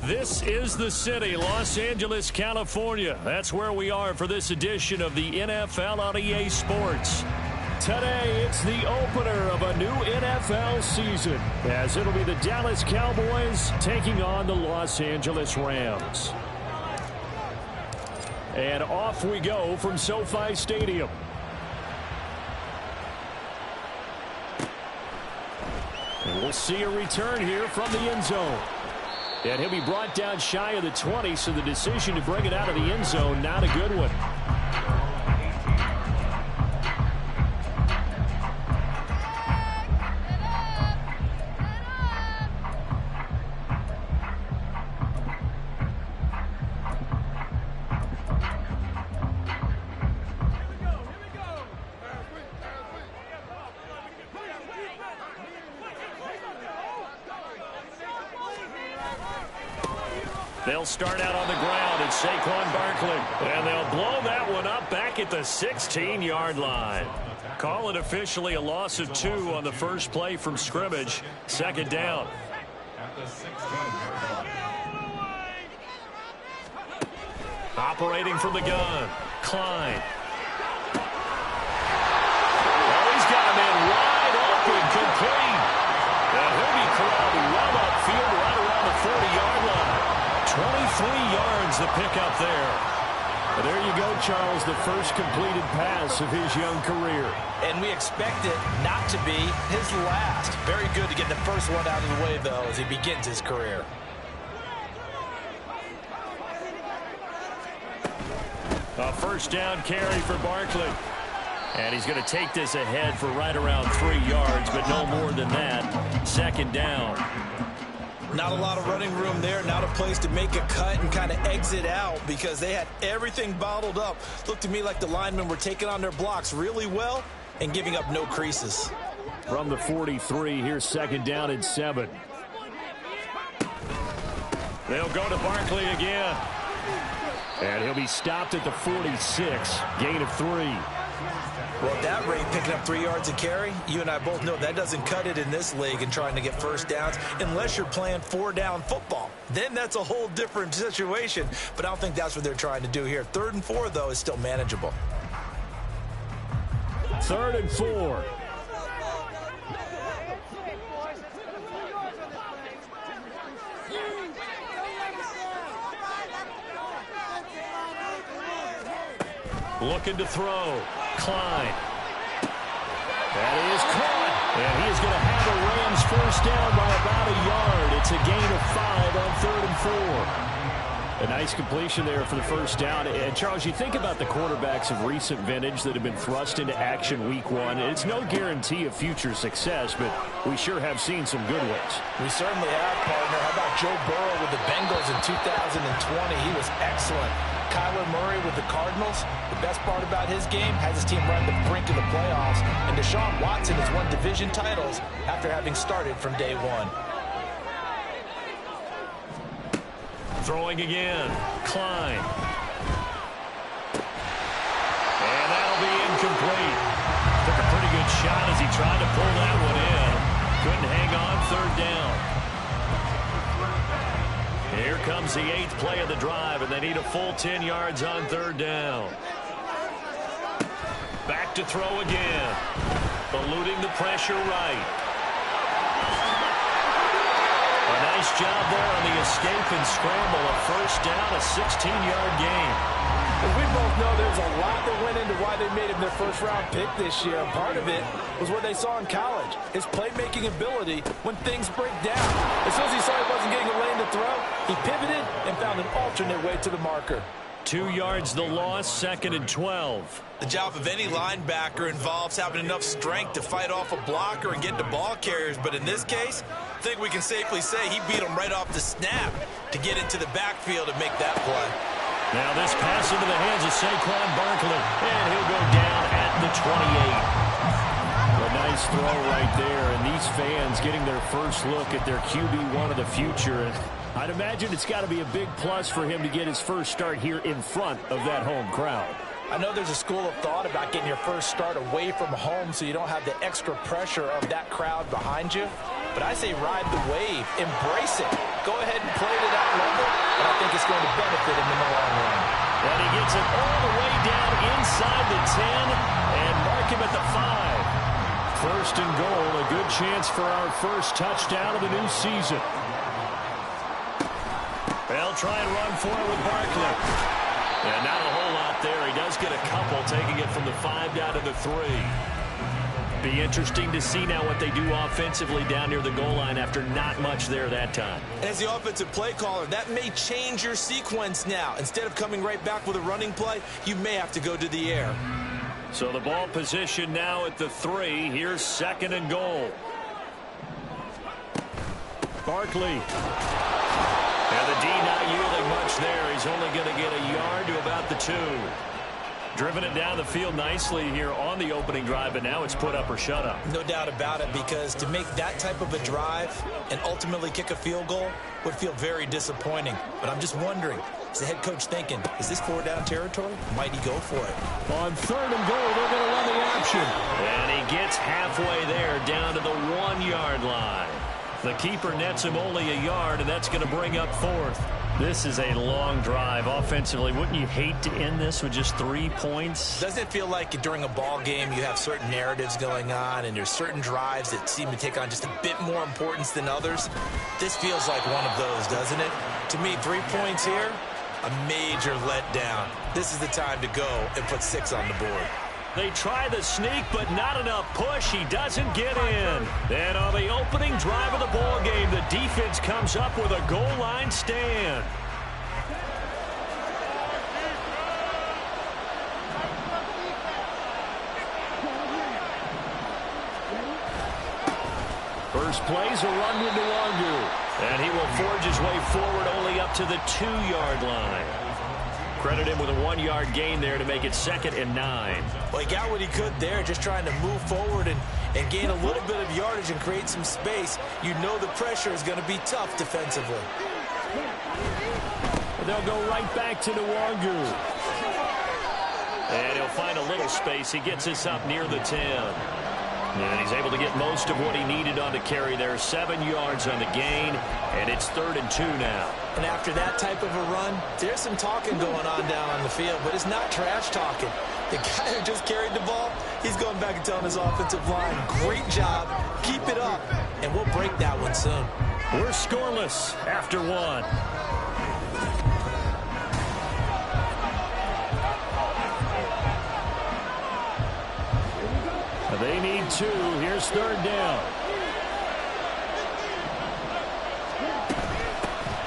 This is the city, Los Angeles, California. That's where we are for this edition of the NFL on EA Sports. Today, it's the opener of a new NFL season, as it'll be the Dallas Cowboys taking on the Los Angeles Rams. And off we go from SoFi Stadium. And we'll see a return here from the end zone. And he'll be brought down shy of the 20, so the decision to bring it out of the end zone, not a good one. They'll start out on the ground at Saquon Barkley. And they'll blow that one up back at the 16-yard line. Call it officially a loss of 2 on the first play from scrimmage. Second down. Operating from the gun. Klein. Oh, he's got him in wide open, complete. And he'll be corralled well upfield right around the 40-yard line. 23 yards the pickup there. And there you go, Charles, the first completed pass of his young career. And we expect it not to be his last. Very good to get the first one out of the way, though, as he begins his career. A first down carry for Barkley. And he's going to take this ahead for right around 3 yards, but no more than that. Second down. Not a lot of running room there. Not a place to make a cut and kind of exit out because they had everything bottled up. Looked to me like the linemen were taking on their blocks really well and giving up no creases. From the 43, here's second down and 7. They'll go to Barkley again. And he'll be stopped at the 46. Gain of 3. Well, at that rate, picking up 3 yards a carry, you and I both know that doesn't cut it in this league and trying to get first downs unless you're playing 4-down football. Then that's a whole different situation, but I don't think that's what they're trying to do here. 3rd and 4, though, is still manageable. 3rd and 4. Looking to throw. Klein. That is caught. And he is going to have a Rams first down by about a yard. It's a gain of 5 on 3rd and 4. A nice completion there for the first down. And, Charles, you think about the quarterbacks of recent vintage that have been thrust into action week 1. It's no guarantee of future success, but we sure have seen some good ones. We certainly have, partner. How about Joe Burrow with the Bengals in 2020? He was excellent. Kyler Murray with the Cardinals. The best part about his game has his team right at the brink of the playoffs. And Deshaun Watson has won division titles after having started from day 1. Throwing again. Klein. And that'll be incomplete. Took a pretty good shot as he tried to pull that one in. Couldn't hang on. 3rd down. Here comes the 8th play of the drive, and they need a full 10 yards on 3rd down. Back to throw again. Eluding the pressure right. A nice job there on the escape and scramble. A first down, a 16-yard gain. Well, we both know there's a lot that went into why they made him their first-round pick this year. Part of it was what they saw in college, his playmaking ability when things break down. As soon as he saw he wasn't getting a lane to throw, he pivoted and found an alternate way to the marker. 2 yards the loss, 2nd and 12. The job of any linebacker involves having enough strength to fight off a blocker and get to ball carriers. But in this case, I think we can safely say he beat him right off the snap to get into the backfield and make that play. Now this pass into the hands of Saquon Barkley. And he'll go down at the 28. A nice throw right there. And these fans getting their first look at their QB1 of the future. I'd imagine it's got to be a big plus for him to get his first start here in front of that home crowd. I know there's a school of thought about getting your first start away from home so you don't have the extra pressure of that crowd behind you. But I say ride the wave, embrace it. Go ahead and play to that level, and I think it's going to benefit him in the long run. And he gets it all the way down inside the 10 and mark him at the 5. First and goal, a good chance for our first touchdown of the new season. They'll try and run for it with Barkley. And not a whole lot there. He does get a couple, taking it from the 5 down to the 3. Be interesting to see now what they do offensively down near the goal line after not much there that time. As the offensive play caller, that may change your sequence now. Instead of coming right back with a running play, you may have to go to the air. So the ball position now at the 3. Here's second and goal. Barkley. And the D not yielding much there. He's only going to get a yard to about the 2. Driven it down the field nicely here on the opening drive, but now it's put up or shut up. No doubt about it, because to make that type of a drive and ultimately kick a field goal would feel very disappointing. But I'm just wondering, is the head coach thinking, is this 4-down territory? Might he go for it? On third and goal, they're going to run the option. And he gets halfway there down to the 1-yard line. The keeper nets him only a yard, and that's going to bring up fourth. This is a long drive offensively. Wouldn't you hate to end this with just 3 points? Doesn't it feel like during a ball game you have certain narratives going on and there's certain drives that seem to take on just a bit more importance than others? This feels like one of those, doesn't it? To me, 3 points here, a major letdown. This is the time to go and put 6 on the board. They try the sneak, but not enough push. He doesn't get in. Then on the opening drive of the ball game, the defense comes up with a goal line stand. First play's a run with Nwangu. And he will forge his way forward only up to the 2-yard line. Credit him with a 1-yard gain there to make it 2nd and 9. Well, he got what he could there, just trying to move forward and gain a little bit of yardage and create some space. You know the pressure is going to be tough defensively. They'll go right back to Nwangu. And he'll find a little space. He gets this up near the 10. And he's able to get most of what he needed on the carry there. 7 yards on the gain, and it's 3rd and 2 now. And after that type of a run, there's some talking going on down on the field, but it's not trash talking. The guy who just carried the ball, he's going back and telling his offensive line, great job, keep it up, and we'll break that one soon. We're scoreless after 1. They need 2. Here's 3rd down.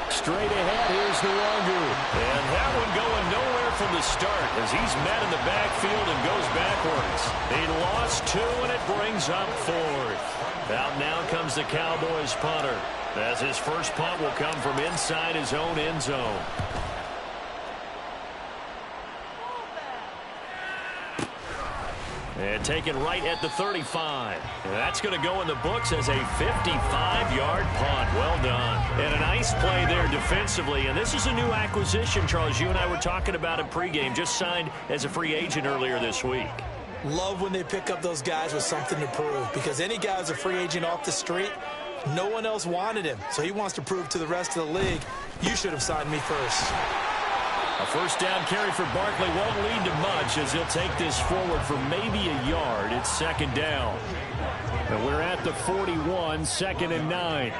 Straight ahead, here's Nwangu. And that one going nowhere from the start as he's met in the backfield and goes backwards. He lost 2, and it brings up 4th. Out now comes the Cowboys punter, as his first punt will come from inside his own end zone. And taken right at the 35. And that's going to go in the books as a 55-yard punt. Well done. And a nice play there defensively. And this is a new acquisition, Charles. You and I were talking about it pregame. Just signed as a free agent earlier this week. Love when they pick up those guys with something to prove. Because any guy who's a free agent off the street, no one else wanted him. So he wants to prove to the rest of the league, you should have signed me first. A first down carry for Barkley won't lead to much as he'll take this forward for maybe a yard. It's 2nd down. And we're at the 41, 2nd and 9.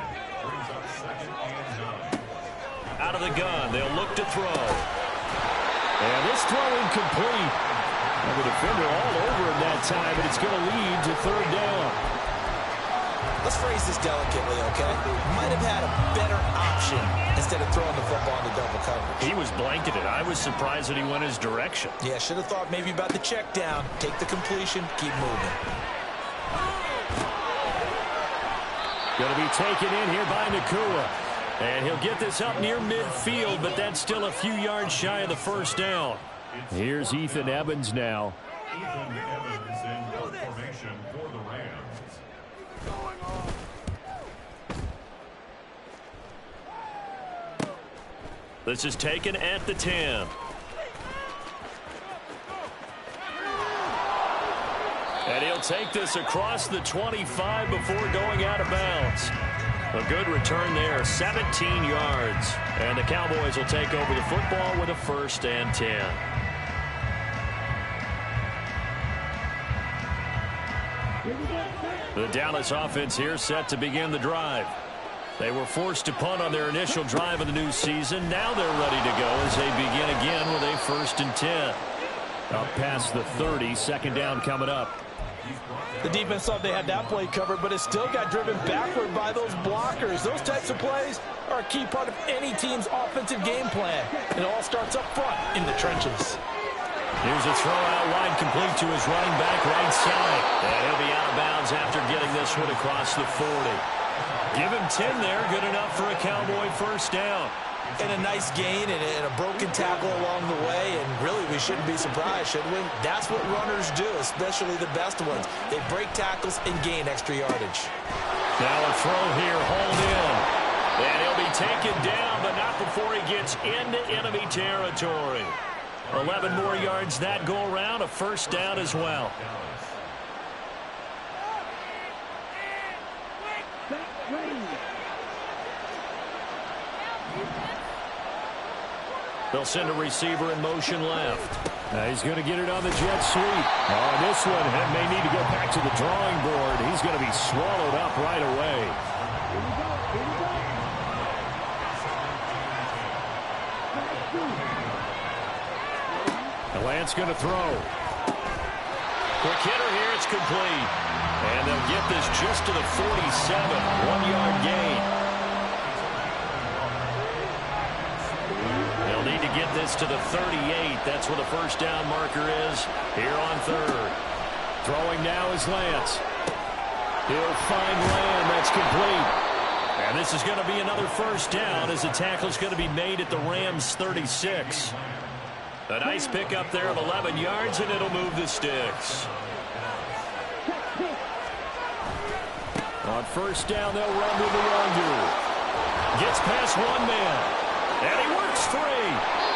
Out of the gun, they'll look to throw. And this throw incomplete. And the defender all over him that time, but it's going to lead to 3rd down. Let's phrase this delicately, okay? Might have had a better option instead of throwing the football into double coverage. He was blanketed. I was surprised that he went his direction. Yeah, should have thought maybe about the check down. Take the completion, keep moving. Going to be taken in here by Nakua. And he'll get this up near midfield, but that's still a few yards shy of the first down. Here's Ethan Evans now. Ethan Evans in formation for the Rams. This is taken at the 10. And he'll take this across the 25 before going out of bounds. A good return there, 17 yards. And the Cowboys will take over the football with a 1st and 10. The Dallas offense here set to begin the drive. They were forced to punt on their initial drive of the new season. Now they're ready to go as they begin again with a 1st and 10. Up past the 30, 2nd down coming up. The defense thought they had that play covered, but it still got driven backward by those blockers. Those types of plays are a key part of any team's offensive game plan. It all starts up front in the trenches. Here's a throw out wide, complete to his running back right side. And he'll be out of bounds after getting this one across the 40. Give him 10 there, good enough for a Cowboy 1st down. And a nice gain and a broken tackle along the way, and really we shouldn't be surprised, should we? That's what runners do, especially the best ones. They break tackles and gain extra yardage. Now a throw here, hauled in. And he'll be taken down, but not before he gets into enemy territory. 11 more yards that go around, a 1st down as well. They'll send a receiver in motion left. He's going to get it on the jet sweep. Oh, this one may need to go back to the drawing board. He's going to be swallowed up right away. The Lance going to throw. Quick hitter here. It's complete. And they'll get this just to the 47. 1-yard gain. They'll need to get this to the 38. That's where the 1st down marker is here on 3rd. Throwing now is Lance. He'll find Lamb. That's complete. And this is going to be another 1st down as the tackle is going to be made at the Rams' 36. A nice pickup there of 11 yards, and it'll move the sticks. On 1st down, they'll run to the under. Gets past one man. And he works free.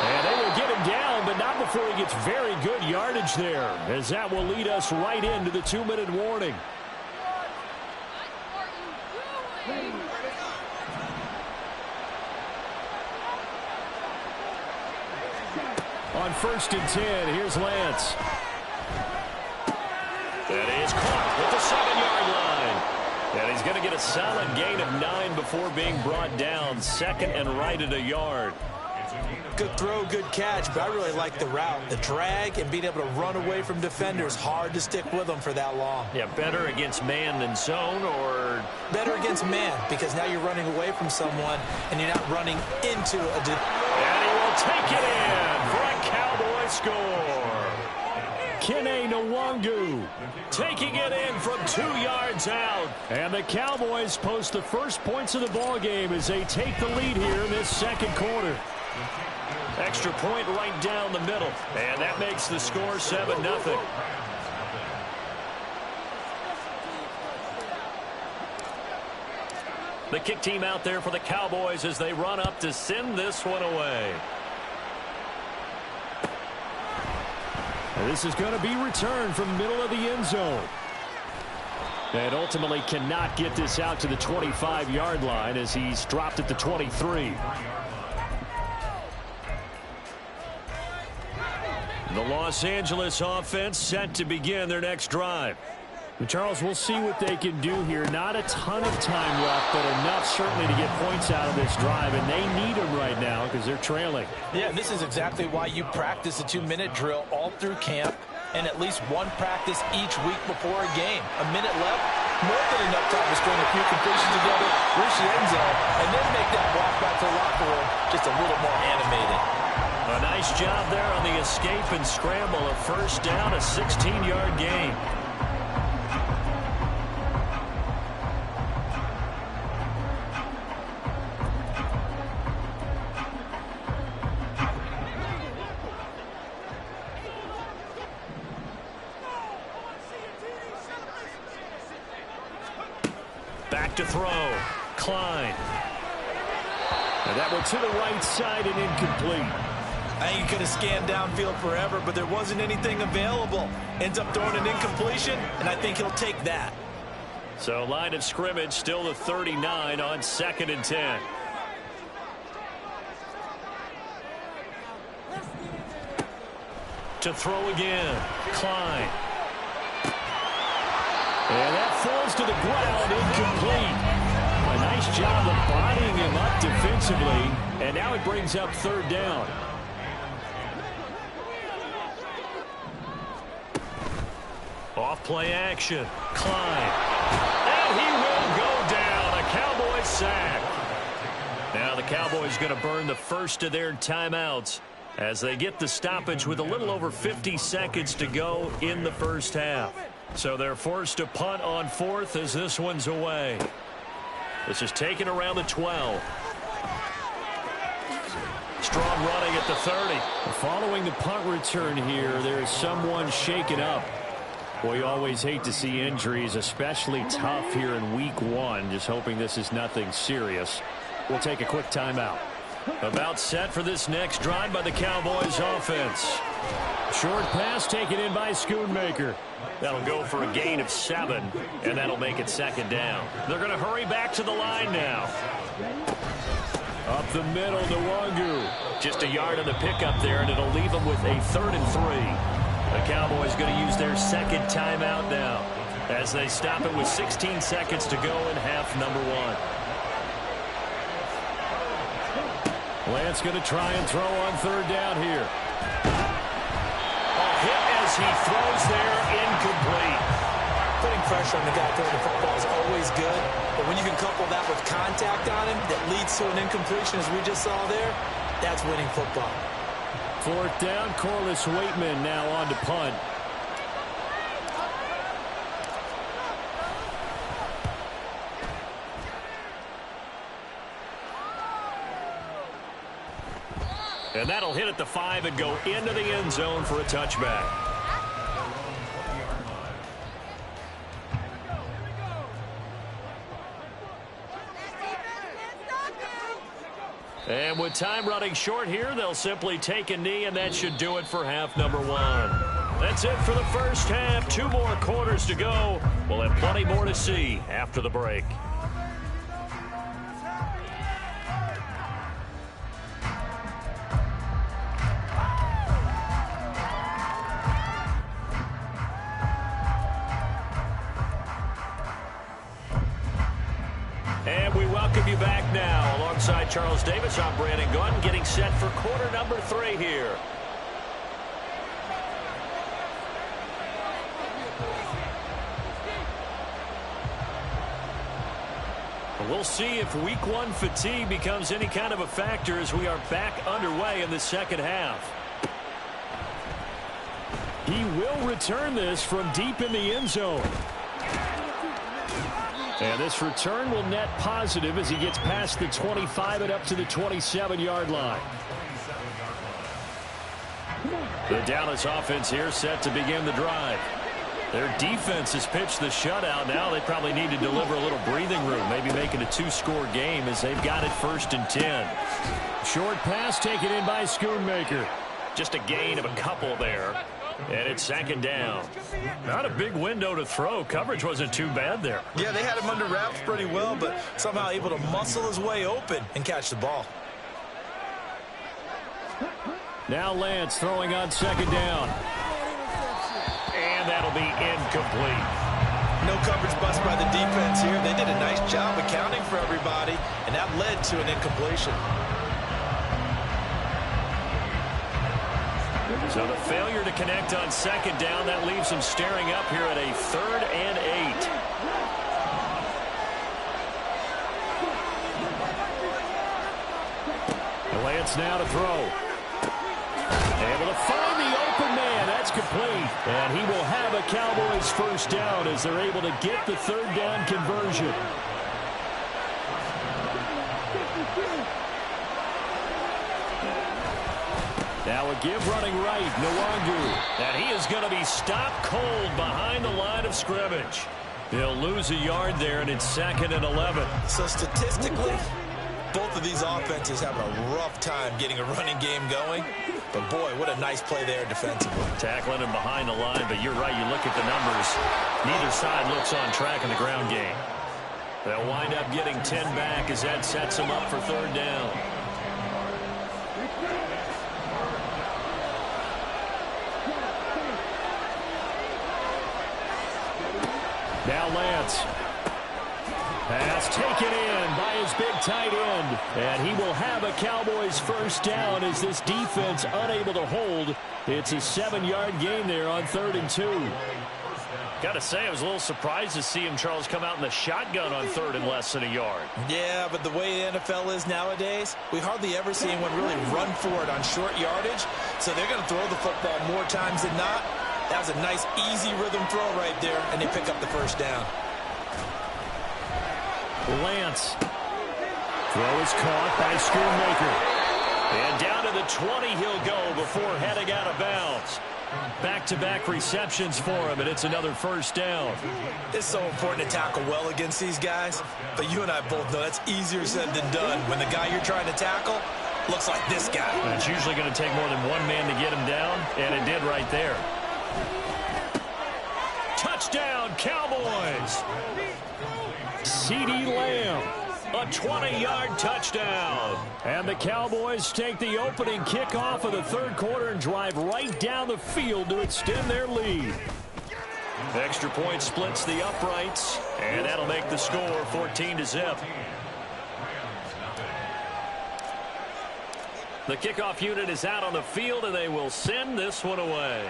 And they will get him down, but not before he gets very good yardage there, as that will lead us right into the 2-minute warning. On 1st and 10, here's Lance. That is caught at the 7-yard line. And he's going to get a solid gain of 9 before being brought down. 2nd and right at a yard. Good throw, good catch, but I really like the route. The drag and being able to run away from defenders. Hard to stick with them for that long. Yeah, better against man than zone, or? Better against man, because now you're running away from someone and you're not running into a... And he will take it in for a Cowboy score. Kene Nwangu taking it in from 2 yards out. And the Cowboys post the first points of the ball game as they take the lead here in this 2nd quarter. Extra point right down the middle. And that makes the score 7-0. The kick team out there for the Cowboys as they run up to send this one away. And this is going to be returned from the middle of the end zone. And ultimately cannot get this out to the 25-yard line as he's dropped at the 23. The Los Angeles offense set to begin their next drive. And Charles, we'll see what they can do here. Not a ton of time left, but enough certainly to get points out of this drive, and they need them right now because they're trailing. Yeah, this is exactly why you practice a 2-minute drill all through camp and at least one practice each week before a game. A minute left, more than enough time to string a few completions together, reach the end zone, and then make that walk back to the locker room just a little more animated. A nice job there on the escape and scramble. A 1st down, a 16-yard gain. Back to throw. Klein. And that one to the right side and incomplete. I think you could have scanned downfield forever, but there wasn't anything available. Ends up throwing an incompletion, and I think he'll take that. So line of scrimmage still the 39 on 2nd and 10. To throw again. Klein. And that falls to the ground, incomplete. A nice job of bodying him up defensively, and now it brings up 3rd down. Off play action. Klein. And he will go down. A Cowboys sack. Now the Cowboys going to burn the first of their timeouts as they get the stoppage with a little over 50 seconds to go in the first half. So they're forced to punt on 4th as this one's away. This is taken around the 12. Strong running at the 30. Following the punt return here, there is someone shaken up. Boy, you always hate to see injuries, especially tough here in week 1. Just hoping this is nothing serious. We'll take a quick timeout. About set for this next drive by the Cowboys offense. Short pass taken in by Schoonmaker. That'll go for a gain of 7, and that'll make it 2nd down. They're going to hurry back to the line now. Up the middle, Nwangu. Just a yard on the pickup there, and it'll leave them with a 3rd and 3. The Cowboys going to use their 2nd timeout now as they stop it with 16 seconds to go in half number 1. Lance going to try and throw on 3rd down here. A hit as he throws there, incomplete. Putting pressure on the guy throwing the football is always good, but when you can couple that with contact on him that leads to an incompletion, as we just saw there, that's winning football. 4th down, Corliss Waitman now on to punt. And that'll hit at the 5 and go into the end zone for a touchback. And with time running short here, they'll simply take a knee, and that should do it for half number 1. That's it for the first half. 2 more quarters to go. We'll have plenty more to see after the break. And we welcome you back now. Alongside Charles Davis, I'm Brandon Gunn, getting set for quarter number 3 here. We'll see if week 1 fatigue becomes any kind of a factor as we are back underway in the second half. He will return this from deep in the end zone. And this return will net positive as he gets past the 25 and up to the 27-yard line. The Dallas offense here set to begin the drive. Their defense has pitched the shutout. Now they probably need to deliver a little breathing room, maybe make it a 2-score game as they've got it 1st and 10. Short pass taken in by Schoonmaker. Just a gain of a couple there. And it's 2nd down. Not a big window to throw. Coverage wasn't too bad there. Yeah, they had him under wraps pretty well, but somehow able to muscle his way open and catch the ball. Now Lance throwing on 2nd down. And that'll be incomplete. No coverage bust by the defense here. They did a nice job accounting for everybody, and that led to an incompletion. So the failure to connect on 2nd down, that leaves him staring up here at a 3rd and 8. Lance now to throw. Able to find the open man. That's complete. And he will have a Cowboys 1st down as they're able to get the 3rd down conversion. Now a give running right, Nwangu. And he is going to be stopped cold behind the line of scrimmage. He'll lose a yard there, and it's 2nd and 11. So statistically, Both of these offenses having a rough time getting a running game going. But, boy, what a nice play there defensively. Tackling him behind the line, but you're right. You look at the numbers. Neither side looks on track in the ground game. They'll wind up getting 10 back as that sets them up for third down. Now Lance. Pass taken in by his big tight end. And he will have a Cowboys first down as this defense unable to hold. It's a 7-yard gain there on 3rd and 2. Got to say, I was a little surprised to see him, Charles, come out in the shotgun on 3rd and less than a yard. Yeah, but the way the NFL is nowadays, we hardly ever see anyone really run for it on short yardage. So they're going to throw the football more times than not. That was a nice, easy rhythm throw right there, and they pick up the first down. Lance. Throw is caught by Schoonmaker. And down to the 20 he'll go before heading out of bounds. Back-to-back receptions for him, and it's another first down. It's so important to tackle well against these guys, but you and I both know that's easier said than done when the guy you're trying to tackle looks like this guy. And it's usually going to take more than one man to get him down, and it did right there. Touchdown, Cowboys! CeeDee Lamb, a 20-yard touchdown. And the Cowboys take the opening kickoff of the third quarter and drive right down the field to extend their lead. Extra point splits the uprights, and that'll make the score 14-0. The kickoff unit is out on the field, and they will send this one away.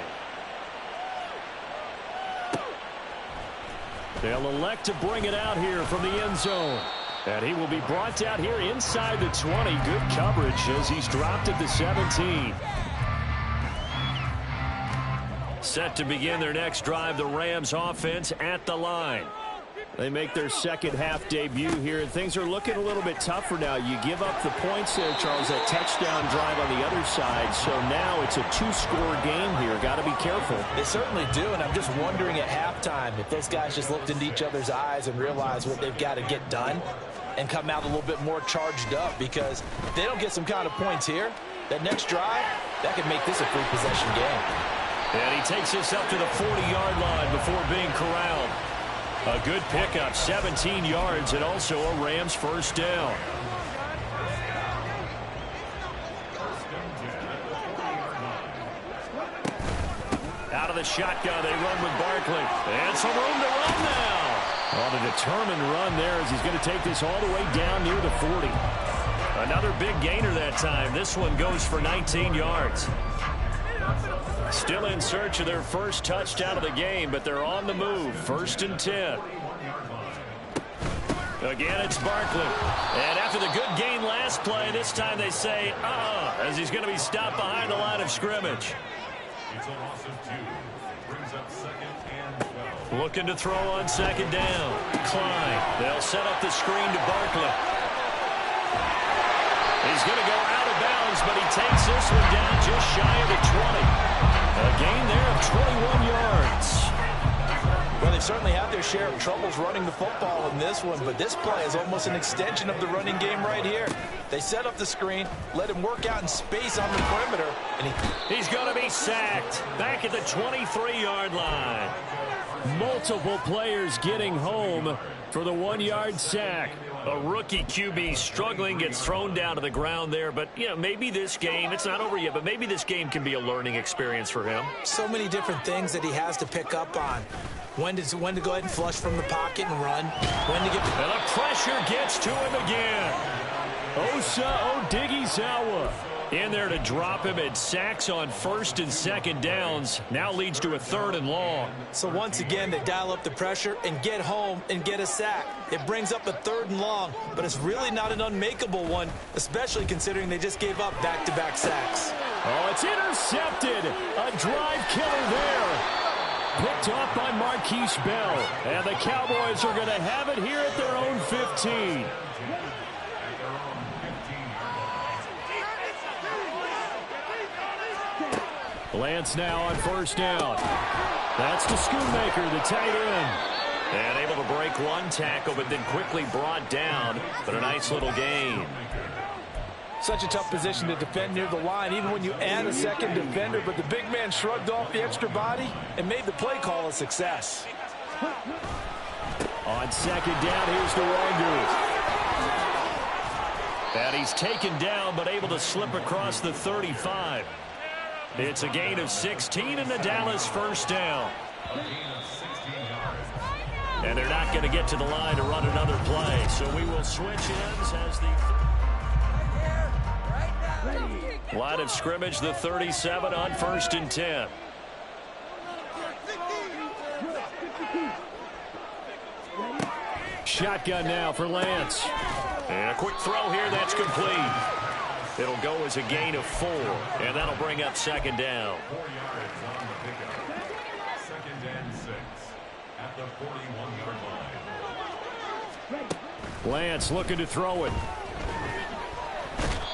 They'll elect to bring it out here from the end zone. And he will be brought down here inside the 20. Good coverage as he's dropped at the 17. Set to begin their next drive, the Rams offense at the line. They make their second half debut here, and things are looking a little bit tougher now. You give up the points there, Charles, that touchdown drive on the other side. So now it's a 2-score game here. Got to be careful. They certainly do, and I'm just wondering at halftime if those guys just looked into each other's eyes and realized what they've got to get done and come out a little bit more charged up, because if they don't get some kind of points here, that next drive, that could make this a free possession game. And he takes this up to the 40-yard line before being corralled. A good pickup, 17 yards, and also a Rams first down. Out of the shotgun, they run with Barkley. And some room to run now. On a determined run there as he's going to take this all the way down near the 40. Another big gainer that time. This one goes for 19 yards. Still in search of their first touchdown of the game, but they're on the move. 1st and 10. Again, it's Barkley. And after the good gain last play, this time they say, as he's going to be stopped behind the line of scrimmage. It's a loss of 2. Brings up 2nd and 12. Looking to throw on 2nd down. Klein. They'll set up the screen to Barkley. He's going to go out of bounds, but he takes this one down just shy of the 20. A gain there of 21 yards. Well, they certainly have their share of troubles running the football in this one, but this play is almost an extension of the running game right here. They set up the screen, let him work out in space on the perimeter, and he's going to be sacked back at the 23-yard line. Multiple players getting home for the 1-yard sack. A rookie QB struggling, gets thrown down to the ground there. But, you know, maybe this game, it's not over yet, but maybe this game can be a learning experience for him. So many different things that he has to pick up on. When to go ahead and flush from the pocket and run. When to get... And the pressure gets to him again. Osa Odighizuwa in there to drop him. It sacks on 1st and 2nd downs. Now leads to a 3rd and long. So once again, they dial up the pressure and get home and get a sack. It brings up a 3rd and long, but it's really not an unmakeable one, especially considering they just gave up back-to-back sacks. Oh, it's intercepted. A drive killer there. Picked off by Marquise Bell. And the Cowboys are going to have it here at their own 15. Lance now on 1st down. That's to Schoonmaker, the tight end. And able to break one tackle, but then quickly brought down. But a nice little gain. Such a tough position to defend near the line, even when you add a second defender. But the big man shrugged off the extra body and made the play call a success. On second down, here's the Raiders. And he's taken down, but able to slip across the 35. It's a gain of 16 and the Dallas first down. And they're not going to get to the line to run another play. So we will switch ends as the line of scrimmage, the 37 on 1st and 10. Shotgun now for Lance. And a quick throw here, that's complete. It'll go as a gain of 4, and that'll bring up second down. 4 yards on the pickup. 2nd and 6 at the 41-yard line. Lance looking to throw it.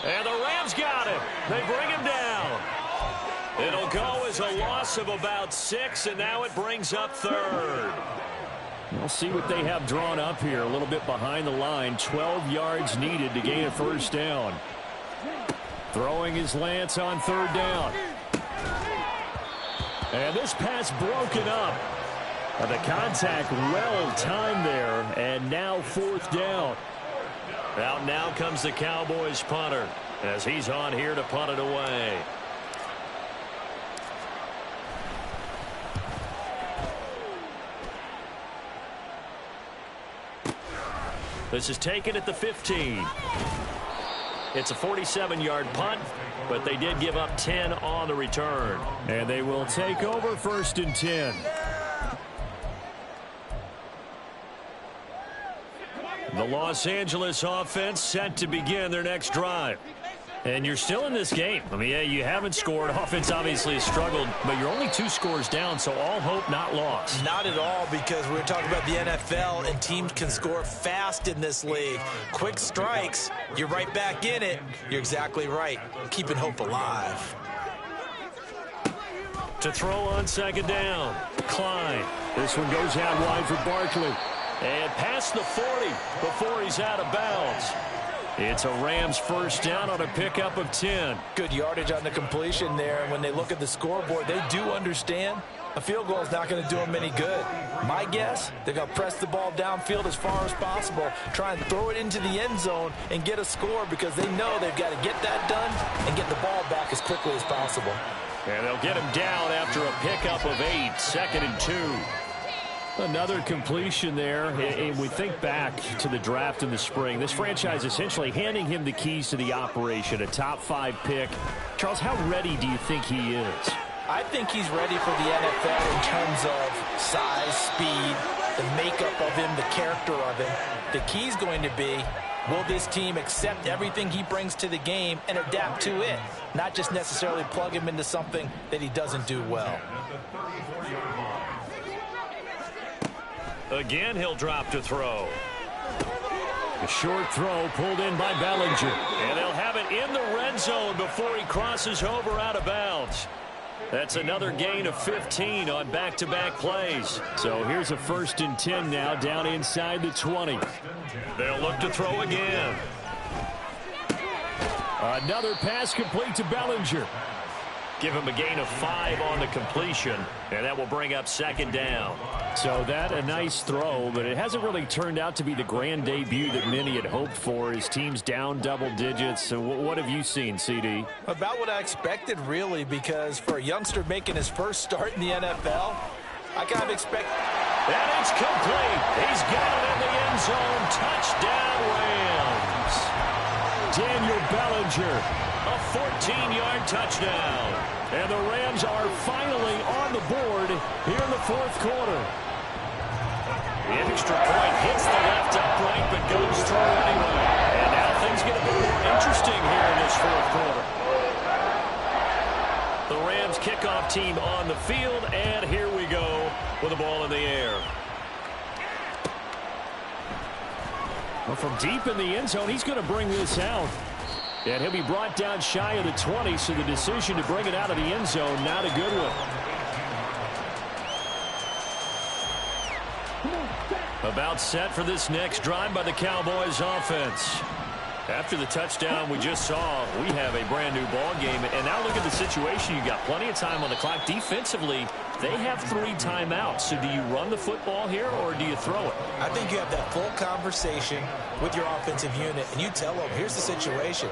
And the Rams got him. They bring him down. It'll go as a loss of about 6, and now it brings up 3rd. We'll see what they have drawn up here. A little bit behind the line. 12 yards needed to gain a first down. Throwing is Lance on 3rd down. And this pass broken up. The contact well timed there. And now 4th down. Out now comes the Cowboys punter as he's on here to punt it away. This is taken at the 15. It's a 47-yard punt, but they did give up 10 on the return. And they will take over 1st and 10. The Los Angeles offense set to begin their next drive. And you're still in this game. I mean, yeah, you haven't scored. Offense obviously has struggled, but you're only 2 scores down, so all hope not lost. Not at all, because we're talking about the NFL, and teams can score fast in this league. Quick strikes, you're right back in it. You're exactly right. Keeping hope alive. To throw on second down, Klein. This one goes out wide for Barkley. And past the 40 before he's out of bounds. It's a Rams first down on a pickup of 10. Good yardage on the completion there. And when they look at the scoreboard, they do understand a field goal is not going to do them any good. My guess, they're going to press the ball downfield as far as possible, try and throw it into the end zone and get a score, because they know they've got to get that done and get the ball back as quickly as possible. And they'll get him down after a pickup of 8, 2nd and 2. Another completion there. And we think back to the draft in the spring. This franchise essentially handing him the keys to the operation, a top 5 pick. Charles, how ready do you think he is? I think he's ready for the NFL in terms of size, speed, the makeup of him, the character of him. The key's going to be, will this team accept everything he brings to the game and adapt to it? Not just necessarily plug him into something that he doesn't do well. Again, he'll drop to throw. A short throw pulled in by Bellinger. And they'll have it in the red zone before he crosses over out of bounds. That's another gain of 15 on back-to-back plays. So here's a 1st and 10 now down inside the 20. They'll look to throw again. Another pass complete to Bellinger. Give him a gain of 5 on the completion, and that will bring up second down. So that a nice throw, but it hasn't really turned out to be the grand debut that many had hoped for. His team's down double digits. So what have you seen, CD? About what I expected, really, because for a youngster making his first start in the NFL, I kind of expect... And it's complete. He's got it in the end zone. Touchdown, Rams. Daniel Bellinger, a 14-yard touchdown. And the Rams are finally on the board here in the 4th quarter. The extra point hits the left upright, but goes through anyway. And now things get a bit more interesting here in this 4th quarter. The Rams kickoff team on the field, and here we go with the ball in the air. Well, from deep in the end zone, he's going to bring this out. And he'll be brought down shy of the 20, so the decision to bring it out of the end zone, not a good one. About set for this next drive by the Cowboys offense. After the touchdown we just saw, we have a brand new ball game. And now look at the situation. You got plenty of time on the clock. Defensively, they have 3 timeouts. So do you run the football here or do you throw it? I think you have that full conversation with your offensive unit, and you tell them, here's the situation.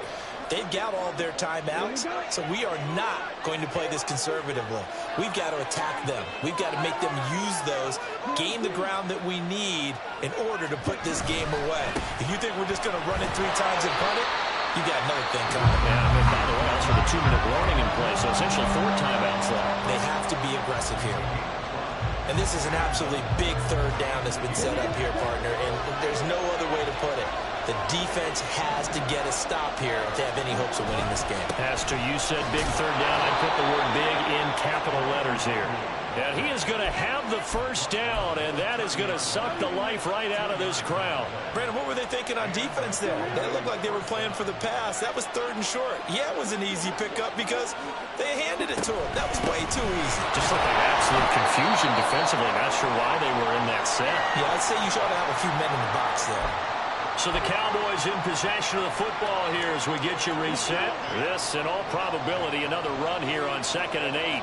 They've got all their timeouts, so we are not going to play this conservatively. We've got to attack them. We've got to make them use those, gain the ground that we need in order to put this game away. If you think we're just going to run it 3 times and punt it, you got another thing coming. Yeah, but by the way, also the 2-minute warning in play, so essentially 4 timeouts left. They have to be aggressive here. And this is an absolutely big 3rd down that's been set up here, partner, and there's no other way to put it. The defense has to get a stop here if they have any hopes of winning this game. Pastor, you said big 3rd down. I put the word big in capital letters here. And he is going to have the 1st down, and that is going to suck the life right out of this crowd. Brandon, what were they thinking on defense there? They looked like they were playing for the pass. That was 3rd and short. Yeah, it was an easy pickup because they handed it to him. That was way too easy. Just looked like absolute confusion defensively. Not sure why they were in that set. Yeah, I'd say you should have a few men in the box there. So the Cowboys in possession of the football here as we get you reset. This, in all probability, another run here on 2nd and 8.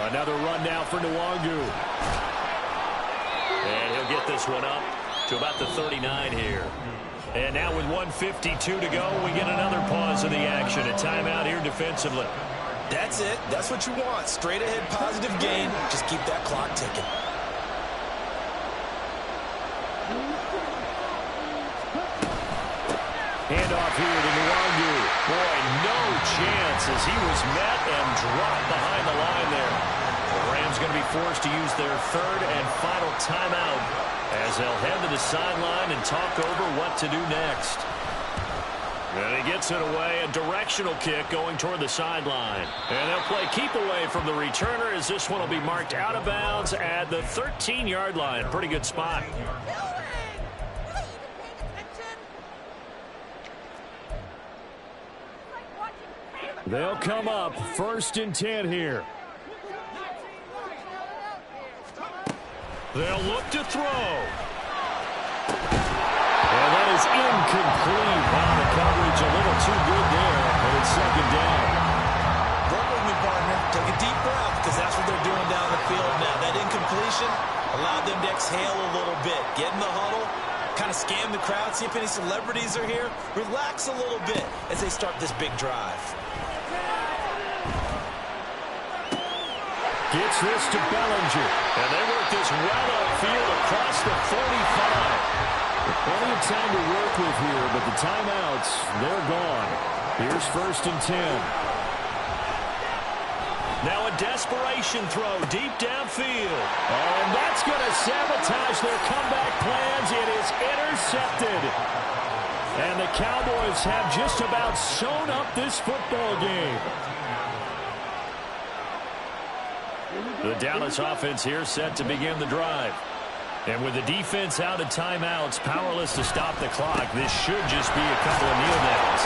Another run now for Nwangu. And he'll get this one up to about the 39 here. And now with 1:52 to go, we get another pause of the action. A timeout here defensively. That's it. That's what you want. Straight ahead positive gain. Just keep that clock ticking. Handoff here to Nwangu. Boy, no chance as he was met and dropped behind the line there. The Rams going to be forced to use their 3rd and final timeout as they'll head to the sideline and talk over what to do next. And he gets it away, a directional kick going toward the sideline. And they'll play keep away from the returner as this one will be marked out of bounds at the 13-yard line. Pretty good spot. They'll come up 1st and 10 here. They'll look to throw. And that is incomplete. Wow, the coverage a little too good there, but it's 2nd down. Work with me, partner. Take a deep breath because that's what they're doing down the field now. That incompletion allowed them to exhale a little bit. Get in the huddle, kind of scan the crowd, see if any celebrities are here. Relax a little bit as they start this big drive. Gets this to Bellinger. And they work this well upfield across the 45. Plenty of time to work with here, but the timeouts, they're gone. Here's 1st and 10. Now a desperation throw deep downfield. And that's going to sabotage their comeback plans. It is intercepted. And the Cowboys have just about sewn up this football game. The Dallas offense here set to begin the drive. And with the defense out of timeouts, powerless to stop the clock, this should just be a couple of kneel downs.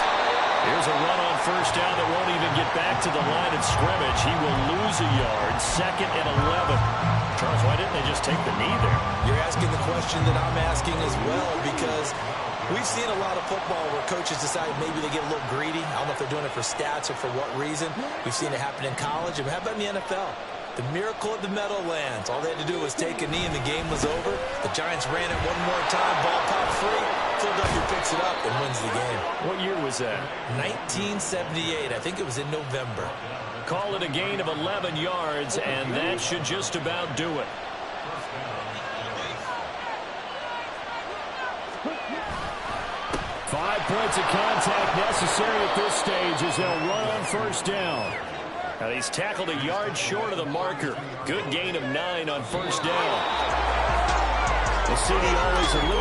Here's a run on 1st down that won't even get back to the line of scrimmage. He will lose a yard, 2nd and 11. Charles, why didn't they just take the knee there? You're asking the question that I'm asking as well because we've seen a lot of football where coaches decide maybe they get a little greedy. I don't know if they're doing it for stats or for what reason. We've seen it happen in college. And how about in the NFL? The miracle of the Meadowlands. All they had to do was take a knee and the game was over. The Giants ran it one more time. Ball popped free. Philadelphia picks it up and wins the game. What year was that? 1978. I think it was in November. Call it a gain of 11 yards, and that should just about do it. Five points of contact necessary at this stage as they'll run on 1st down. Now he's tackled a yard short of the marker. Good gain of 9 on 1st down. The city always a little